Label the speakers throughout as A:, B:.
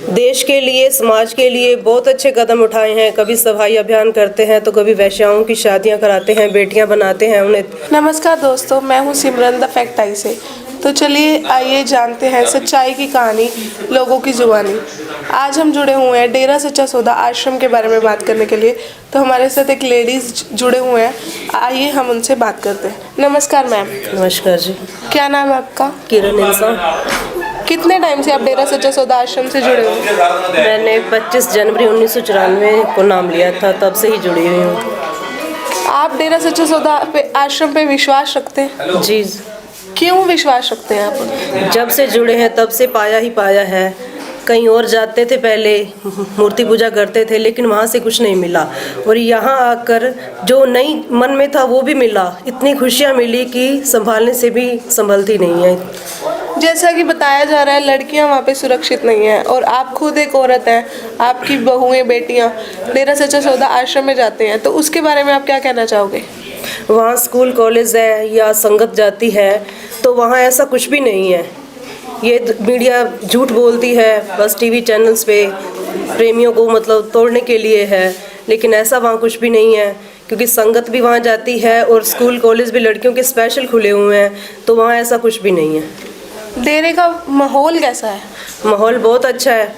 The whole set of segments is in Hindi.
A: देश के लिए, समाज के लिए बहुत अच्छे कदम उठाए हैं। कभी सफाई अभियान करते हैं तो कभी वैश्याओं की शादियां कराते हैं, बेटियां बनाते हैं उन्हें।
B: नमस्कार दोस्तों, मैं हूं सिमरन द फैक्ट आई से। तो चलिए आइए जानते हैं सच्चाई की कहानी, लोगों की जुबानी। आज हम जुड़े हुए हैं डेरा सच्चा सौदा आश्रम के बारे में बात करने के लिए। तो हमारे साथ एक लेडीज जुड़े हुए हैं, आइए हम उनसे बात करते हैं। नमस्कार मैम।
A: नमस्कार जी।
B: क्या नाम है आपका?
A: किरण इंसान।
B: कितने टाइम से आप डेरा सच्चा सौदा आश्रम से जुड़े हुए हैं?
A: मैंने 25 जनवरी 1994 को नाम लिया था, तब से ही जुड़ी हुई हूँ।
B: आप डेरा सच्चा सौदा आश्रम पे विश्वास रखते हैं?
A: जी।
B: क्यों विश्वास रखते हैं आप?
A: जब से जुड़े हैं तब से पाया ही पाया है। कहीं और जाते थे, पहले मूर्ति पूजा करते थे, लेकिन वहाँ से कुछ नहीं मिला। और यहाँ आकर जो नई मन में था वो भी मिला। इतनी खुशियाँ मिली कि संभालने से भी संभलती नहीं है।
B: जैसा कि बताया जा रहा है, लड़कियां वहाँ पे सुरक्षित नहीं हैं और आप खुद एक औरत हैं, आपकी बहुएं, बेटियां डेरा सच्चा सौदा आश्रम में जाते हैं, तो उसके बारे में आप क्या कहना चाहोगे?
A: वहाँ स्कूल कॉलेज है या संगत जाती है, तो वहाँ ऐसा कुछ भी नहीं है। ये मीडिया झूठ बोलती है, बस टीवी चैनल्स पे प्रेमियों को मतलब तोड़ने के लिए है, लेकिन ऐसा वहाँ कुछ भी नहीं है। क्योंकि संगत भी वहाँ जाती है और स्कूल कॉलेज भी लड़कियों के स्पेशल खुले हुए हैं, तो वहाँ ऐसा कुछ भी नहीं है।
B: डेरे का माहौल कैसा है?
A: माहौल बहुत अच्छा है।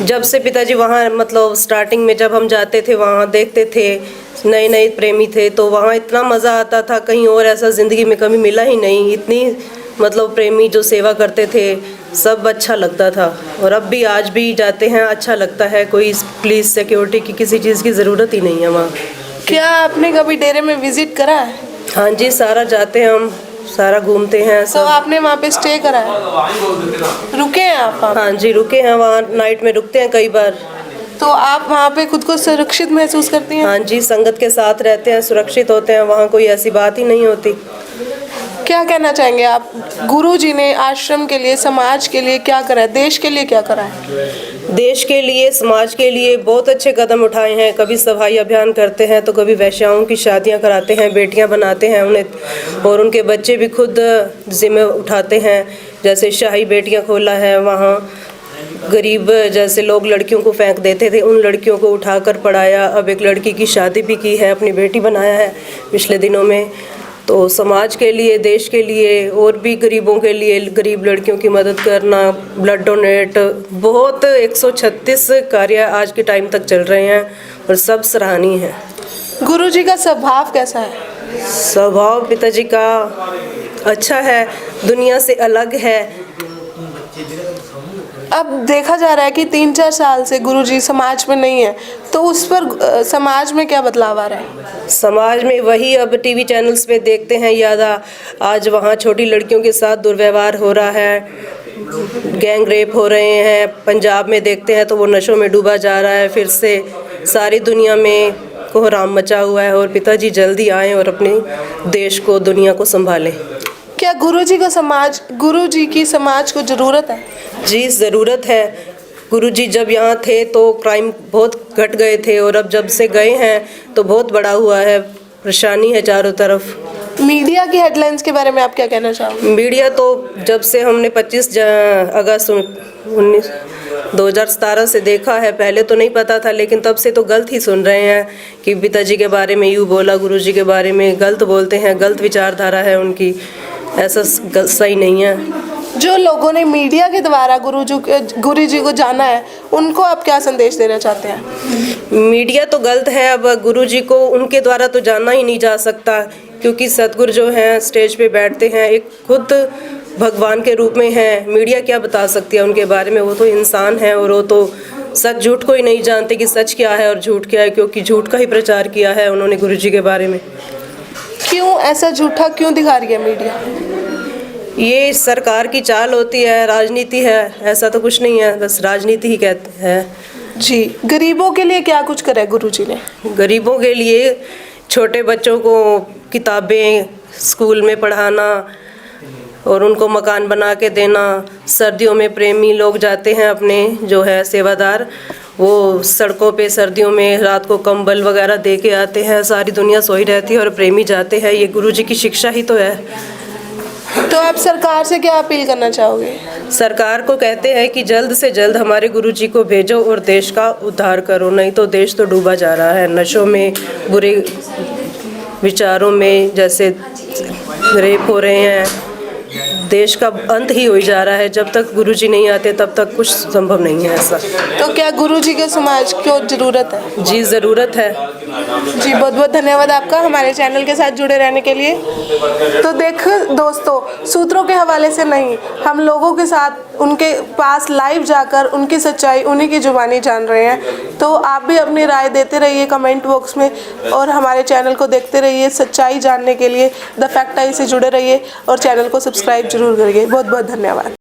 A: जब से पिताजी वहाँ मतलब स्टार्टिंग में जब हम जाते थे, वहाँ देखते थे नए नए प्रेमी थे, तो वहाँ इतना मज़ा आता था, कहीं और ऐसा ज़िंदगी में कभी मिला ही नहीं। इतनी मतलब प्रेमी जो सेवा करते थे, सब अच्छा लगता था। और अब भी आज भी जाते हैं, अच्छा लगता है। कोई पुलिस सिक्योरिटी की किसी चीज़ की ज़रूरत ही नहीं है वहाँ।
B: क्या आपने कभी डेरे में विजिट करा है?
A: हाँ जी, सारा जाते हैं हम, सारा घूमते हैं सब।
B: तो आपने वहाँ पे स्टे करा है? रुके हैं आप?
A: हाँ जी, रुके हैं वहाँ, नाइट में रुकते हैं कई बार।
B: तो आप वहाँ पे खुद को सुरक्षित महसूस करती हैं?
A: हाँ जी, संगत के साथ रहते हैं, सुरक्षित होते हैं, वहाँ कोई ऐसी बात ही नहीं होती।
B: क्या कहना चाहेंगे आप? गुरुजी ने आश्रम के लिए, समाज के लिए क्या करा है, देश के लिए क्या करा है?
A: देश के लिए, समाज के लिए बहुत अच्छे कदम उठाए हैं। कभी सफाई अभियान करते हैं तो कभी वैश्याओं की शादियां कराते हैं, बेटियां बनाते हैं उन्हें, और उनके बच्चे भी खुद जिम्मे उठाते हैं। जैसे शाही बेटियां खोला है वहाँ। गरीब जैसे लोग लड़कियों को फेंक देते थे, उन लड़कियों को उठाकर पढ़ाया। अब एक लड़की की शादी भी की है, अपनी बेटी बनाया है पिछले दिनों में। तो समाज के लिए, देश के लिए और भी गरीबों के लिए, गरीब लड़कियों की मदद करना, ब्लड डोनेट, बहुत 136 कार्य आज के टाइम तक चल रहे हैं और सब सराहनीय हैं।
B: गुरुजी का स्वभाव कैसा है?
A: स्वभाव पिताजी का अच्छा है, दुनिया से अलग है।
B: अब देखा जा रहा है कि 3-4 साल से गुरुजी समाज में नहीं है, तो उस पर समाज में क्या बदलाव आ रहा है?
A: समाज में वही अब टीवी चैनल्स पे देखते हैं ज़्यादा। आज वहाँ छोटी लड़कियों के साथ दुर्व्यवहार हो रहा है, गैंग रेप हो रहे हैं। पंजाब में देखते हैं तो वो नशों में डूबा जा रहा है। फिर से सारी दुनिया में कोहराम मचा हुआ है। और पिताजी जल्दी आएँ और अपने देश को, दुनिया को संभालें।
B: क्या गुरुजी की समाज को ज़रूरत है?
A: जी, ज़रूरत है। गुरुजी जब यहाँ थे तो क्राइम बहुत घट गए थे, और अब जब से गए हैं तो बहुत बड़ा हुआ है। परेशानी है चारों तरफ।
B: मीडिया की हेडलाइंस के बारे में आप क्या कहना चाहोगे?
A: मीडिया तो जब से हमने 25 अगस्त 2017 से देखा है, पहले तो नहीं पता था, लेकिन तब से तो गलत ही सुन रहे हैं कि पिताजी के बारे में यूँ बोला, गुरुजी के बारे में गलत बोलते हैं, गलत विचारधारा है उनकी। ऐसा सही नहीं है।
B: जो लोगों ने मीडिया के द्वारा गुरुजी को जाना है, उनको आप क्या संदेश देना चाहते हैं?
A: मीडिया तो गलत है। अब गुरुजी को उनके द्वारा तो जाना ही नहीं जा सकता, क्योंकि सतगुरु जो हैं स्टेज पे बैठते हैं, एक खुद भगवान के रूप में हैं। मीडिया क्या बता सकती है उनके बारे में? वो तो इंसान है, और वो तो सच झूठ को ही नहीं जानते कि सच क्या है और झूठ क्या है, क्योंकि झूठ का ही प्रचार किया है उन्होंने गुरुजी के बारे में।
B: क्यों ऐसा झूठा क्यों दिखा रही है मीडिया?
A: ये सरकार की चाल होती है, राजनीति है, ऐसा तो कुछ नहीं है, बस राजनीति ही कहते हैं।
B: जी, गरीबों के लिए क्या कुछ करा है गुरुजी ने?
A: गरीबों के लिए छोटे बच्चों को किताबें स्कूल में पढ़ाना और उनको मकान बना के देना। सर्दियों में प्रेमी लोग जाते हैं अपने, जो है सेवादार, वो सड़कों पे सर्दियों में रात को कंबल वगैरह दे के आते हैं। सारी दुनिया सोई रहती है और प्रेमी जाते हैं। ये गुरुजी की शिक्षा ही तो है।
B: तो आप सरकार से क्या अपील करना चाहोगे?
A: सरकार को कहते हैं कि जल्द से जल्द हमारे गुरुजी को भेजो और देश का उद्धार करो, नहीं तो देश तो डूबा जा रहा है नशों में, बुरे विचारों में, जैसे रेप हो रहे हैं। देश का अंत ही हो ही जा रहा है। जब तक गुरुजी नहीं आते तब तक कुछ संभव नहीं है ऐसा।
B: तो क्या गुरुजी के समाज को ज़रूरत है?
A: जी ज़रूरत है।
B: जी बहुत बहुत धन्यवाद आपका हमारे चैनल के साथ जुड़े रहने के लिए। तो देखो दोस्तों, सूत्रों के हवाले से नहीं, हम लोगों के साथ उनके पास लाइव जाकर उनकी सच्चाई, उन्हीं की जुबानी जान रहे हैं। तो आप भी अपनी राय देते रहिए कमेंट बॉक्स में और हमारे चैनल को देखते रहिए। सच्चाई जानने के लिए द फैक्ट आई से जुड़े रहिए और चैनल को सब्सक्राइब जरूर करिए। बहुत बहुत धन्यवाद।